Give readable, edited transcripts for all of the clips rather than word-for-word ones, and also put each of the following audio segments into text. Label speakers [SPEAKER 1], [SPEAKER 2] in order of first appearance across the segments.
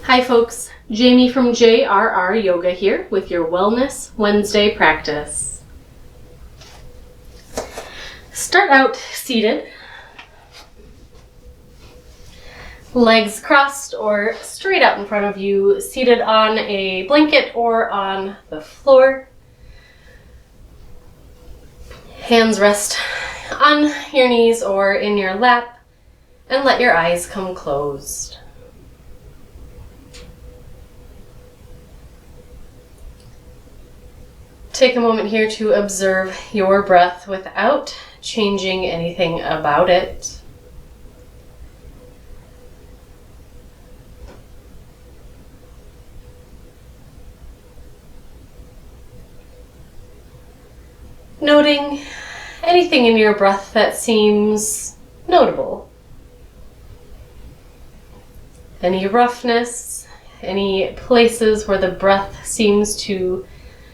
[SPEAKER 1] Hi folks, Jamie from jrr.yoga here with your Wellness Wednesday practice. Start out seated, legs crossed or straight out in front of you, seated on a blanket or on the floor. Hands rest on your knees or in your lap, and let your eyes come closed. Take a moment here to observe your breath without changing anything about it. Noting anything in your breath that seems notable. Any roughness, any places where the breath seems to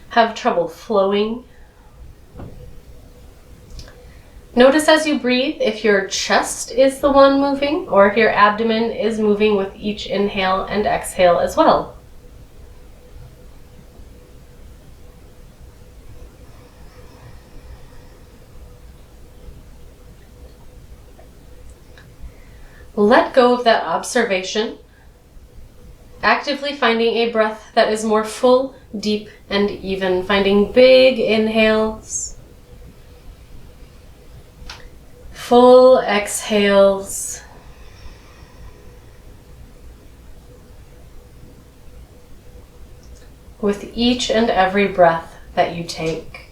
[SPEAKER 1] have trouble flowing. Notice as you breathe if your chest is the one moving or if your abdomen is moving with each inhale and exhale as well. Let go of that observation, actively finding a breath that is more full, deep, and even, finding big inhales, full exhales, with each and every breath that you take.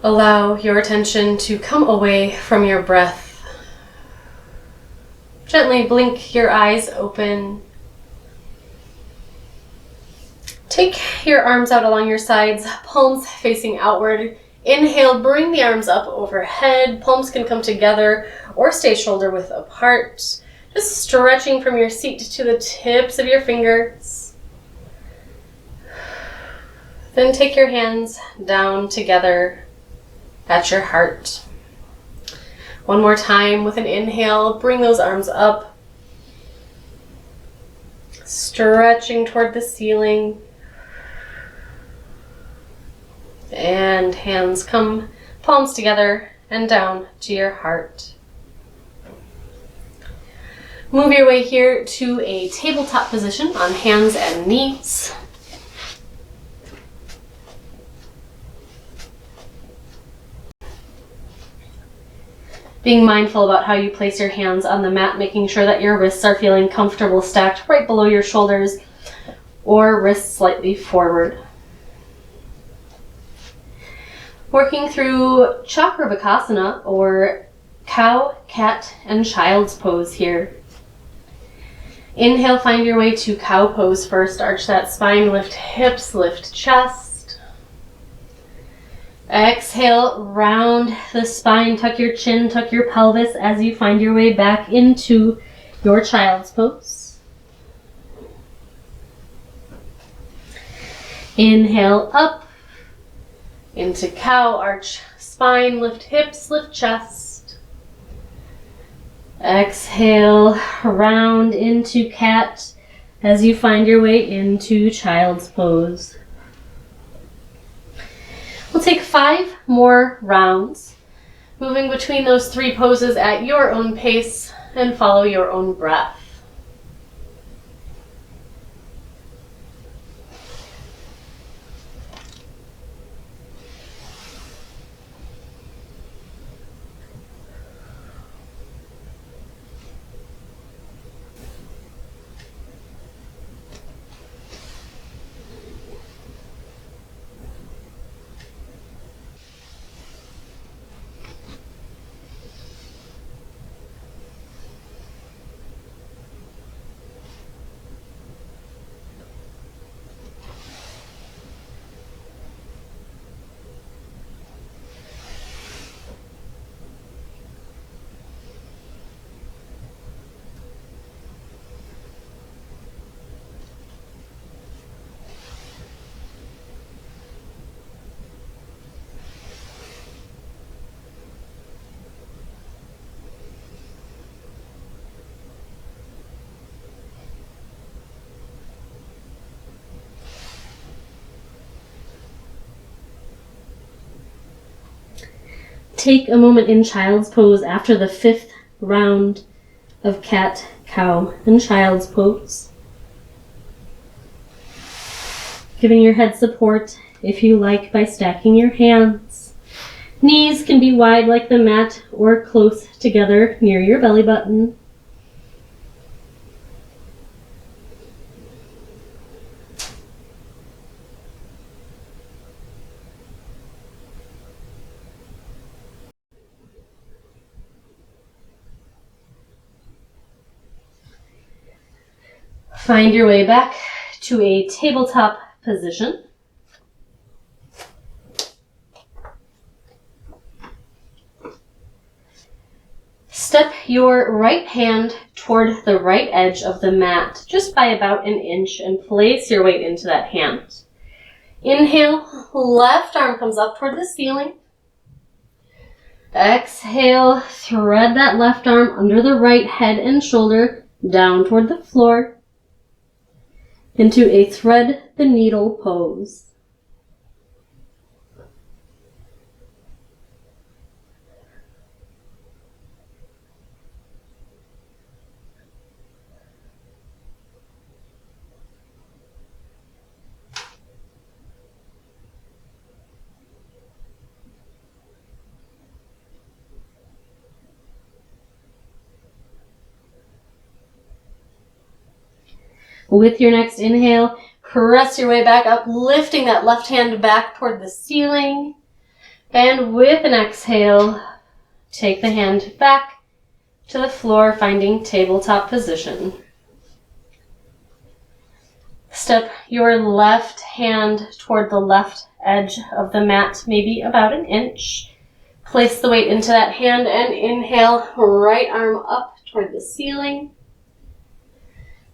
[SPEAKER 1] Allow your attention to come away from your breath. Gently blink your eyes open. Take your arms out along your sides, palms facing outward. Inhale, bring the arms up overhead. Palms can come together or stay shoulder width apart. Just stretching from your seat to the tips of your fingers. Then take your hands down together at your heart. One more time with an inhale, bring those arms up, stretching toward the ceiling. And hands come, palms together and down to your heart. Move your way here to a tabletop position on hands and knees. Being mindful about how you place your hands on the mat, making sure that your wrists are feeling comfortable stacked right below your shoulders or wrists slightly forward. Working through Chakravakasana or cow, cat, and child's pose here. Inhale, find your way to cow pose first. Arch that spine, lift hips, lift chest. Exhale, round the spine, tuck your chin, tuck your pelvis as you find your way back into your child's pose. Inhale up into cow, arch spine, lift hips, lift chest. Exhale, round into cat as you find your way into child's pose. We'll take 5 more rounds, moving between those 3 poses at your own pace and follow your own breath. take a moment in child's pose after the 5th round of cat, cow, and child's pose. Giving your head support if you like by stacking your hands. Knees can be wide like the mat or close together near your belly button. Find your way back to a tabletop position. Step your right hand toward the right edge of the mat, just by about an inch, and place your weight into that hand. Inhale, left arm comes up toward the ceiling. Exhale, thread that left arm under the right head and shoulder, down toward the floor, into a thread the needle pose. With your next inhale, press your way back up, lifting that left hand back toward the ceiling. And with an exhale, take the hand back to the floor, finding tabletop position. Step your left hand toward the left edge of the mat, maybe about an inch. Place the weight into that hand and inhale, right arm up toward the ceiling.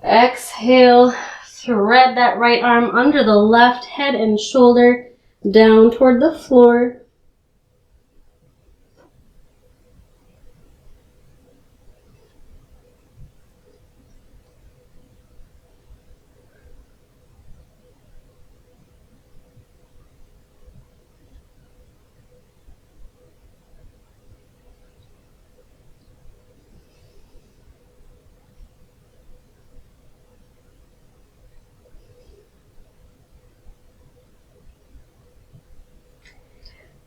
[SPEAKER 1] Exhale, thread that right arm under the left head and shoulder, down toward the floor.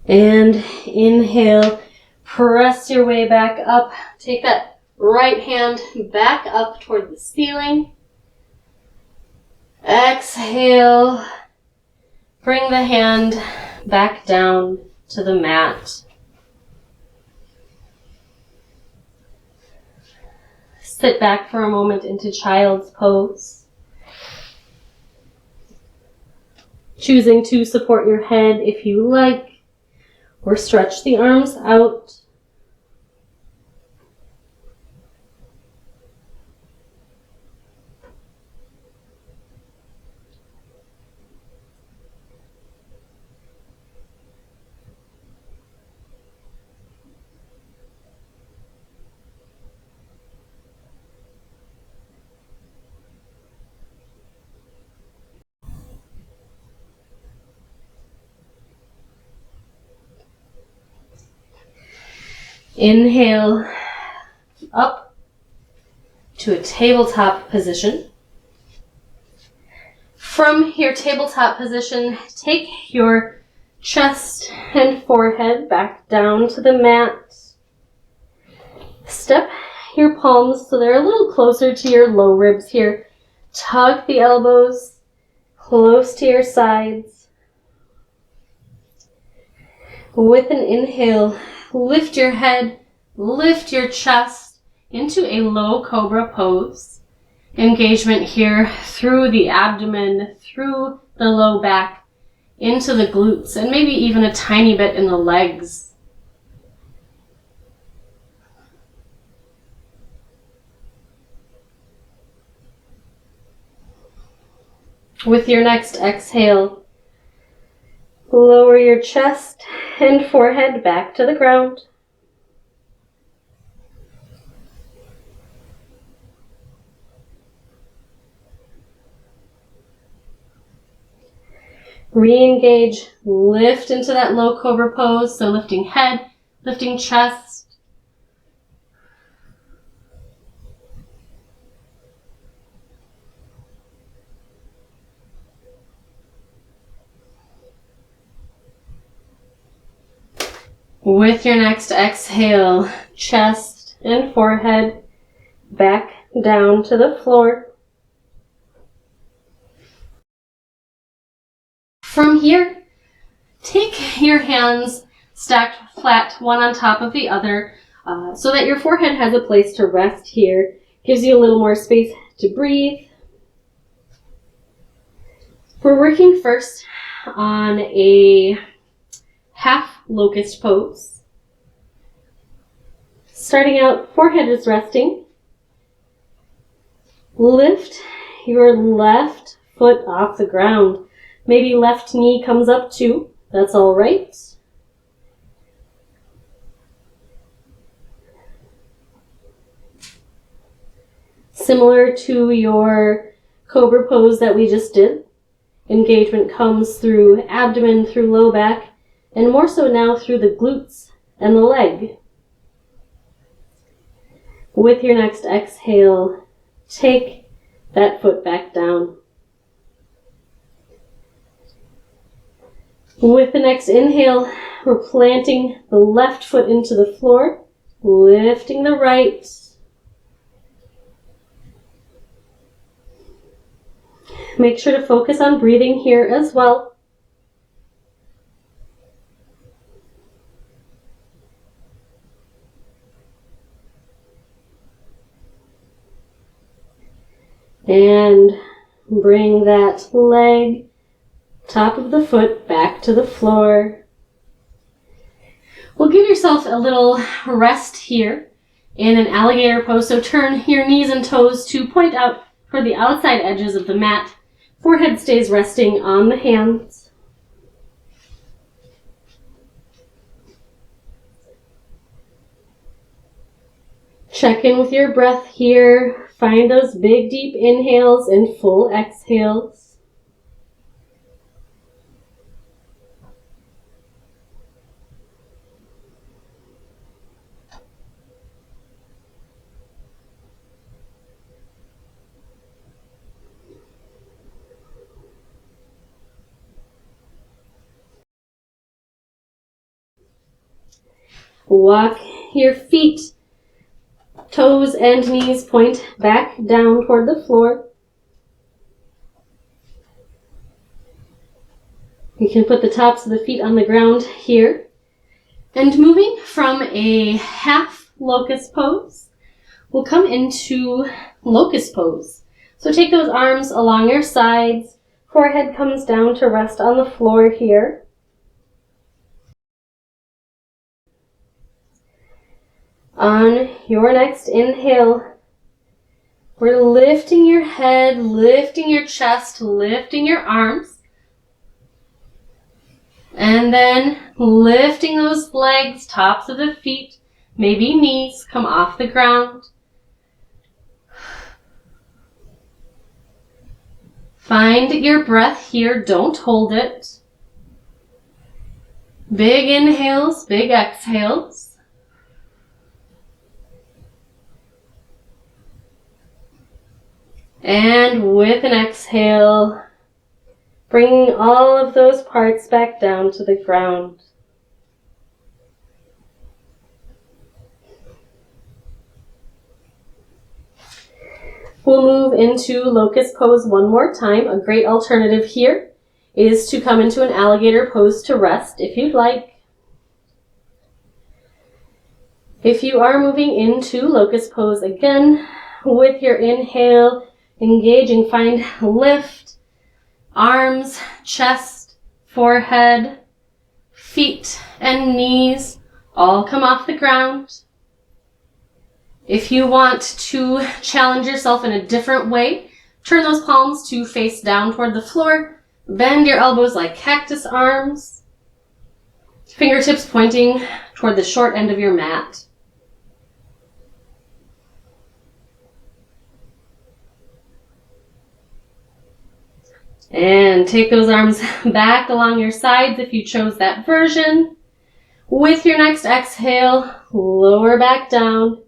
[SPEAKER 1] And inhale, press your way back up. Take that right hand back up toward the ceiling. Exhale, bring the hand back down to the mat. Sit back for a moment into child's pose. Choosing to support your head if you like, or stretch the arms out. Inhale up to a tabletop position. From your tabletop position, take your chest and forehead back down to the mat. Step your palms so they're a little closer to your low ribs here. Tug the elbows close to your sides. With an inhale, lift your head, lift your chest into a low cobra pose. Engagement here through the abdomen, through the low back, into the glutes, and maybe even a tiny bit in the legs. With your next exhale, lower your chest and forehead back to the ground. Re-engage, lift into that low cobra pose, so lifting head, lifting chest. With your next exhale, chest and forehead back down to the floor. From here, take your hands stacked flat, one on top of the other, so that your forehead has a place to rest here. Gives you a little more space to breathe. We're working first on a half locust pose. Starting out, forehead is resting. Lift your left foot off the ground. Maybe left knee comes up too. That's all right. Similar to your cobra pose that we just did. Engagement comes through abdomen, through low back, and more so now through the glutes and the leg. With your next exhale, take that foot back down. With the next inhale, we're planting the left foot into the floor, lifting the right. Make sure to focus on breathing here as well. And bring that leg, top of the foot, back to the floor. Well, give yourself a little rest here in an alligator pose. So turn your knees and toes to point out toward the outside edges of the mat. Forehead stays resting on the hands. Check in with your breath here. Find those big deep inhales and full exhales. Walk your feet, toes and knees point back down toward the floor. You can put the tops of the feet on the ground here. And moving from a half locust pose, we'll come into locust pose. So take those arms along your sides. Forehead comes down to rest on the floor here. On your next inhale, we're lifting your head, lifting your chest, lifting your arms. And then lifting those legs, tops of the feet, maybe knees, come off the ground. Find your breath here, don't hold it. Big inhales, big exhales. And with an exhale, bringing all of those parts back down to the ground. We'll move into locust pose one more time. A great alternative here is to come into an alligator pose to rest if you'd like. If you are moving into locust pose again, with your inhale, engaging, find lift, arms, chest, forehead, feet, and knees all come off the ground. If you want to challenge yourself in a different way, turn those palms to face down toward the floor, bend your elbows like cactus arms, fingertips pointing toward the short end of your mat. And take those arms back along your sides if you chose that version. With your next exhale, lower back down.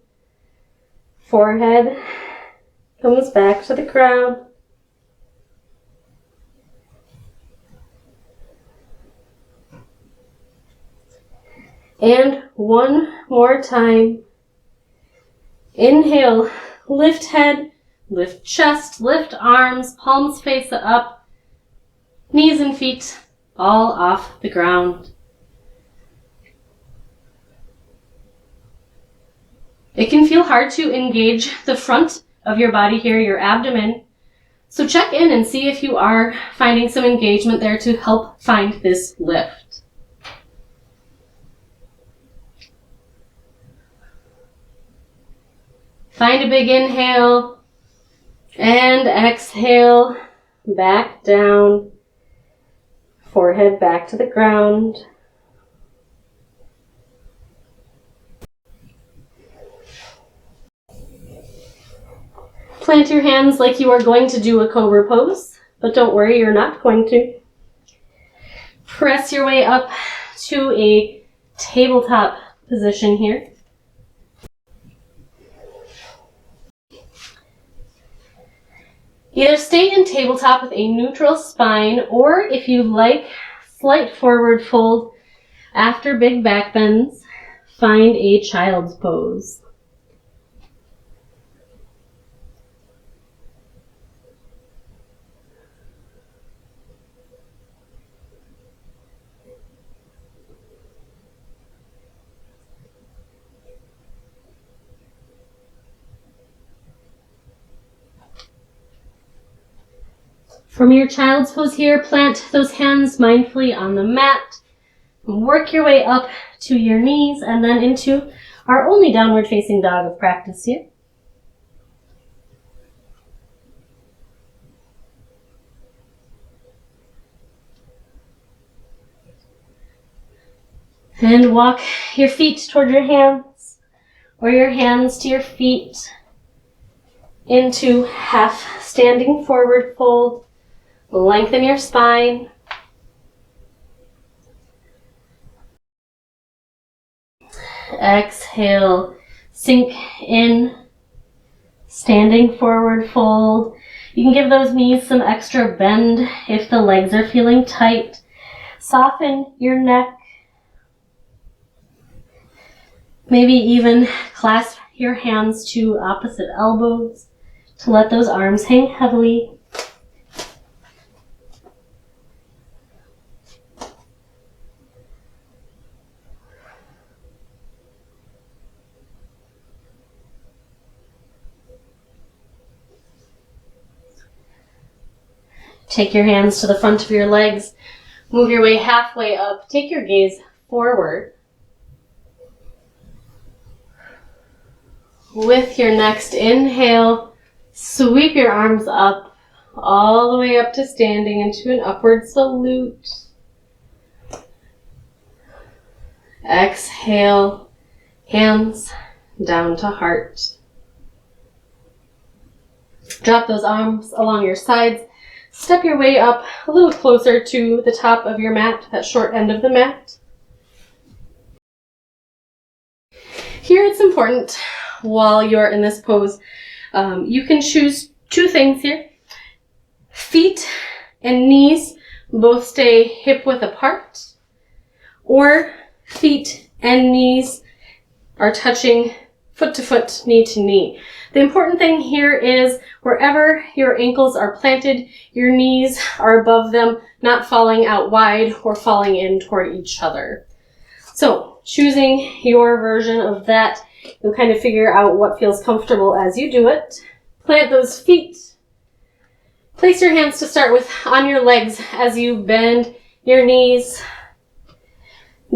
[SPEAKER 1] Forehead comes back to the ground. And one more time. Inhale, lift head, lift chest, lift arms, palms face up, knees and feet all off the ground. It can feel hard to engage the front of your body here, your abdomen. So check in and see if you are finding some engagement there to help find this lift. Find a big inhale and exhale, back down, forehead back to the ground. Plant your hands like you are going to do a cobra pose, but don't worry, you're not going to. Press your way up to a tabletop position here. Either stay in tabletop with a neutral spine, or if you like, slight forward fold after big back bends, find a child's pose. From your child's pose here, plant those hands mindfully on the mat. Work your way up to your knees and then into our only downward facing dog of practice here. And walk your feet toward your hands or your hands to your feet into half standing forward fold. Lengthen your spine. Exhale, sink in, standing forward fold. You can give those knees some extra bend if the legs are feeling tight. Soften your neck. Maybe even clasp your hands to opposite elbows to let those arms hang heavily. Take your hands to the front of your legs. Move your way halfway up. Take your gaze forward. With your next inhale, sweep your arms up, all the way up to standing into an upward salute. Exhale, hands down to heart. Drop those arms along your sides. Step your way up a little closer to the top of your mat, that short end of the mat. Here it's important, while you're in this pose, you can choose two things here. Feet and knees both stay hip width apart, or feet and knees are touching foot to foot, knee to knee. The important thing here is wherever your ankles are planted, your knees are above them, not falling out wide or falling in toward each other. So choosing your version of that, you'll kind of figure out what feels comfortable as you do it. Plant those feet. Place your hands to start with on your legs as you bend your knees.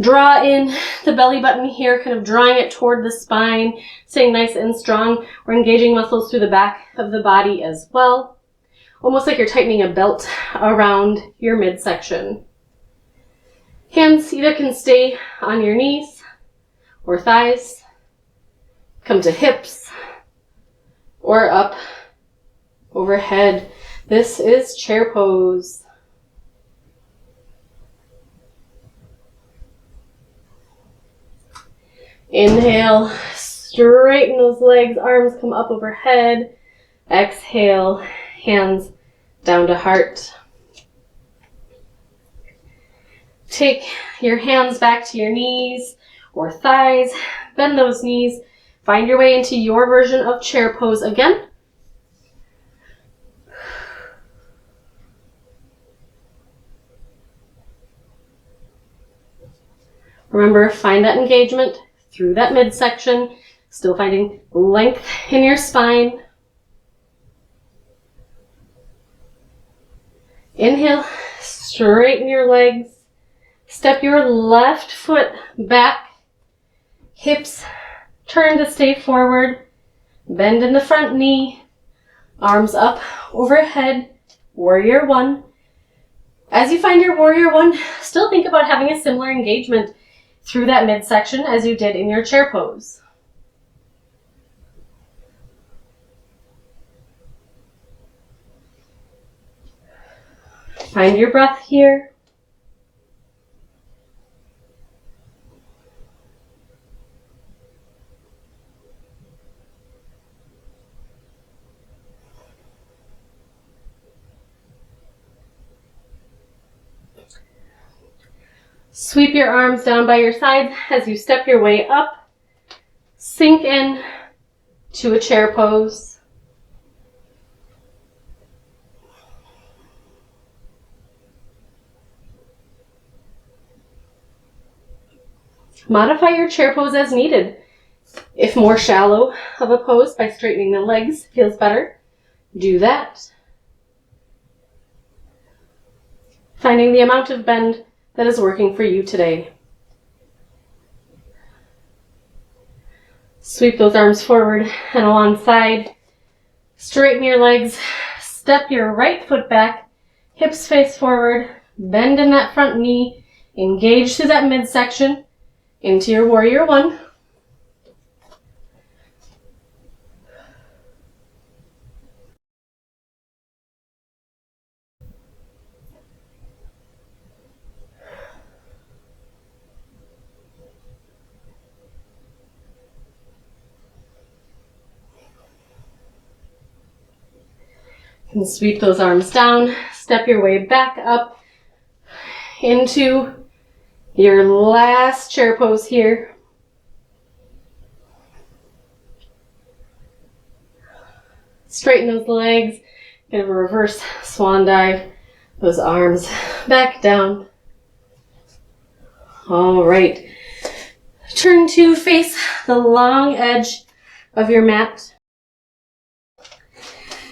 [SPEAKER 1] Draw in the belly button here, kind of drawing it toward the spine, staying nice and strong. We're engaging muscles through the back of the body as well. Almost like you're tightening a belt around your midsection. Hands either can stay on your knees or thighs, come to hips, or up overhead. This is chair pose. Inhale, straighten those legs, arms come up overhead. Exhale, hands down to heart. Take your hands back to your knees or thighs. Bend those knees. Find your way into your version of chair pose again. Remember, find that engagement through that midsection, still finding length in your spine. Inhale, straighten your legs. Step your left foot back. Hips turn to stay forward. Bend in the front knee. Arms up overhead. Warrior one. As you find your warrior one, still think about having a similar engagement through that midsection as you did in your chair pose. Find your breath here. Sweep your arms down by your sides as you step your way up. Sink in to a chair pose. Modify your chair pose as needed. If more shallow of a pose by straightening the legs feels better, do that. Finding the amount of bend that is working for you today. Sweep those arms forward and alongside. Straighten your legs. Step your right foot back. Hips face forward. Bend in that front knee. Engage through that midsection into your warrior one. And sweep those arms down, step your way back up into your last chair pose here. Straighten those legs, get a reverse swan dive, those arms back down. All right, turn to face the long edge of your mat.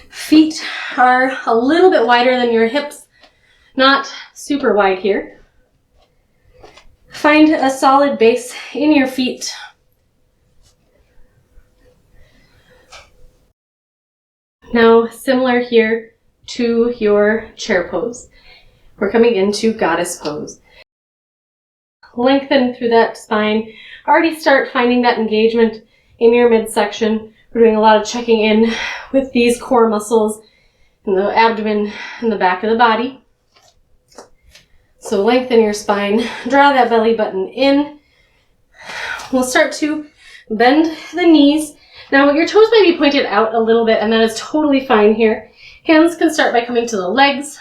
[SPEAKER 1] Feet are a little bit wider than your hips, not super wide here. Find a solid base in your feet. Now, similar here to your chair pose, we're coming into goddess pose. Lengthen through that spine. Already start finding that engagement in your midsection. We're doing a lot of checking in with these core muscles in the abdomen and the back of the body. So lengthen your spine, draw that belly button in. We'll start to bend the knees. Now your toes may be pointed out a little bit, and that is totally fine here. Hands can start by coming to the legs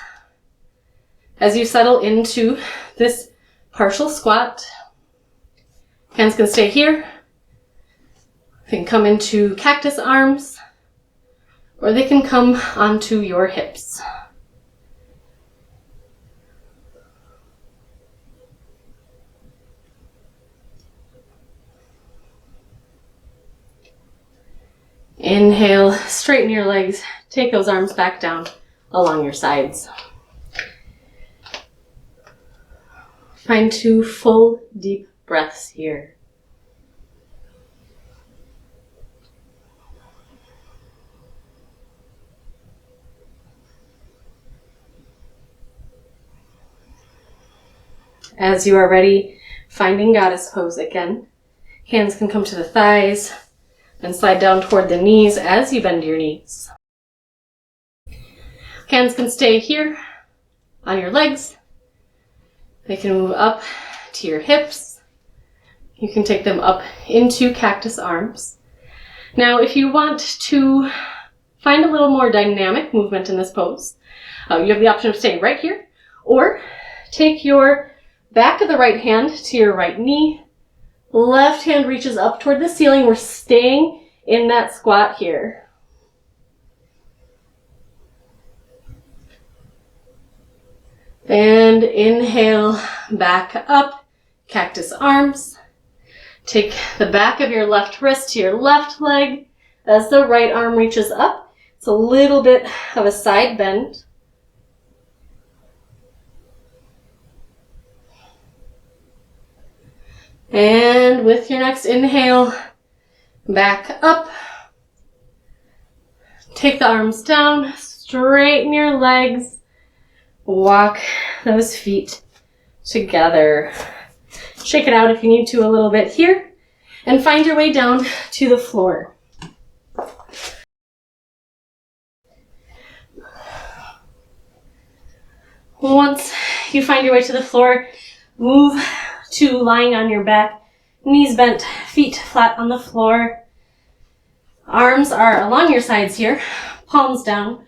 [SPEAKER 1] as you settle into this partial squat. Hands can stay here. They can come into cactus arms, or they can come onto your hips. Inhale, straighten your legs, take those arms back down along your sides. Find 2 full deep breaths here. As you are ready, finding goddess pose again. Hands can come to the thighs and slide down toward the knees as you bend your knees. Hands can stay here on your legs. They can move up to your hips. You can take them up into cactus arms. Now, if you want to find a little more dynamic movement in this pose, you have the option of staying right here, or take your back of the right hand to your right knee. Left hand reaches up toward the ceiling. We're staying in that squat here. And inhale, back up, cactus arms. Take the back of your left wrist to your left leg as the right arm reaches up. It's a little bit of a side bend. And with your next inhale, back up. Take the arms down, straighten your legs, walk those feet together. Shake it out if you need to a little bit here, and find your way down to the floor. Once you find your way to the floor, move to lying on your back, knees bent, feet flat on the floor. Arms are along your sides here, palms down.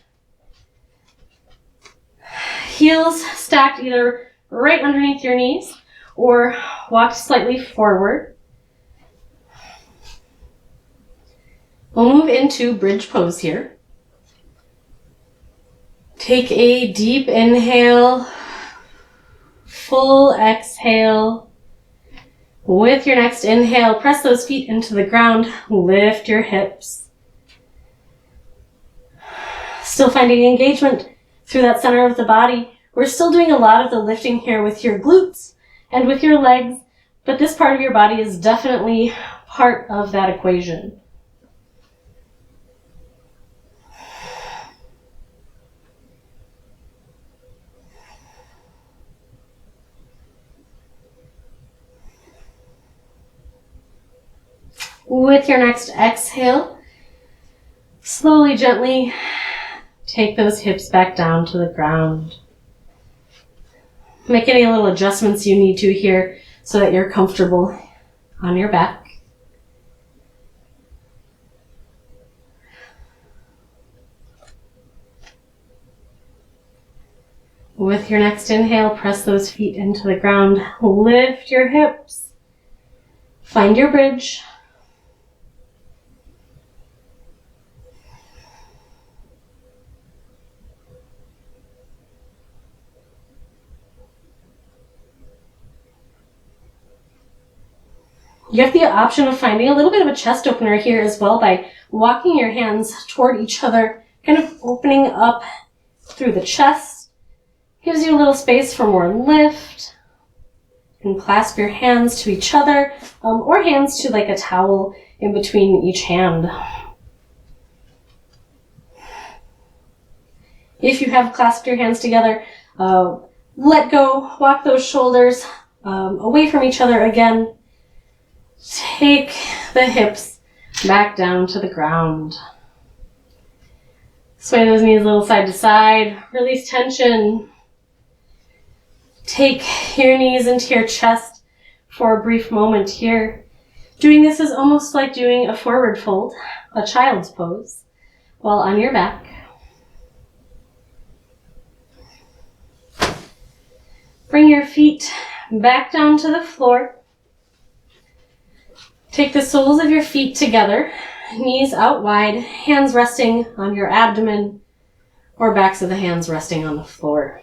[SPEAKER 1] Heels stacked either right underneath your knees or walked slightly forward. We'll move into bridge pose here. Take a deep inhale, full exhale. With your next inhale, press those feet into the ground, lift your hips. Still finding engagement through that center of the body. We're still doing a lot of the lifting here with your glutes and with your legs, but this part of your body is definitely part of that equation. With your next exhale, slowly, gently take those hips back down to the ground. Make any little adjustments you need to here so that you're comfortable on your back. With your next inhale, press those feet into the ground. Lift your hips. Find your bridge. You have the option of finding a little bit of a chest opener here as well by walking your hands toward each other, kind of opening up through the chest. Gives you a little space for more lift. You can clasp your hands to each other, or hands to like a towel in between each hand. If you have clasped your hands together, let go, walk those shoulders away from each other again. Take the hips back down to the ground. Sway those knees a little side to side. Release tension. Take your knees into your chest for a brief moment here. Doing this is almost like doing a forward fold, a child's pose, while on your back. Bring your feet back down to the floor. Take the soles of your feet together, knees out wide, hands resting on your abdomen, or backs of the hands resting on the floor.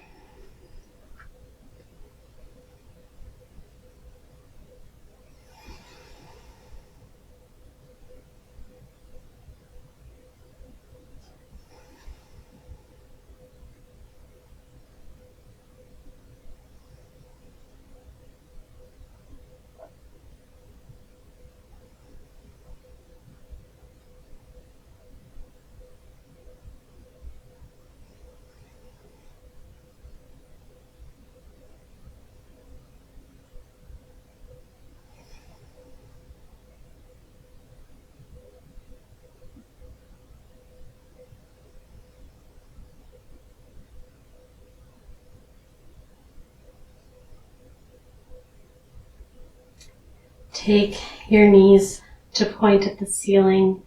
[SPEAKER 1] Take your knees to point at the ceiling,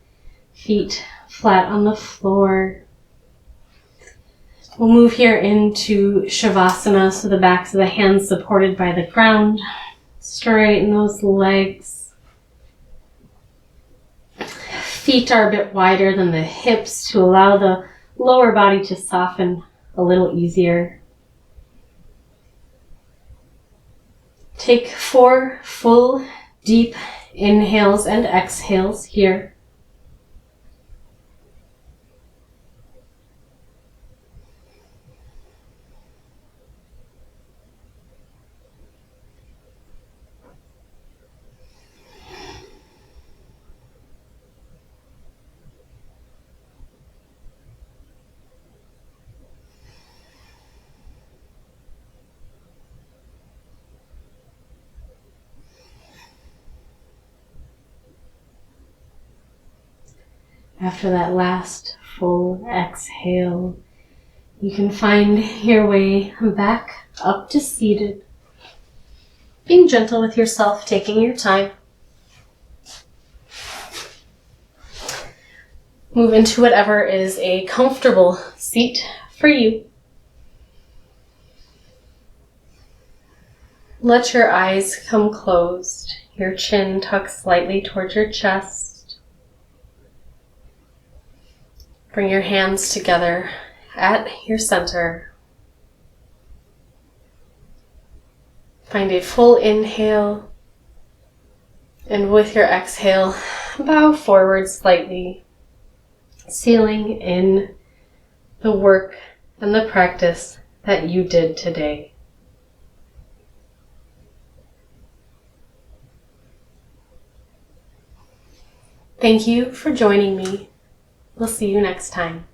[SPEAKER 1] feet flat on the floor. We'll move here into Shavasana, so the backs of the hands supported by the ground. Straighten those legs. Feet are a bit wider than the hips to allow the lower body to soften a little easier. Take 4 full, deep inhales and exhales here. After that last full exhale, you can find your way back up to seated. Being gentle with yourself, taking your time. Move into whatever is a comfortable seat for you. Let your eyes come closed, your chin tucked slightly towards your chest. Bring your hands together at your center. Find a full inhale, and with your exhale, bow forward slightly, sealing in the work and the practice that you did today. Thank you for joining me. We'll see you next time.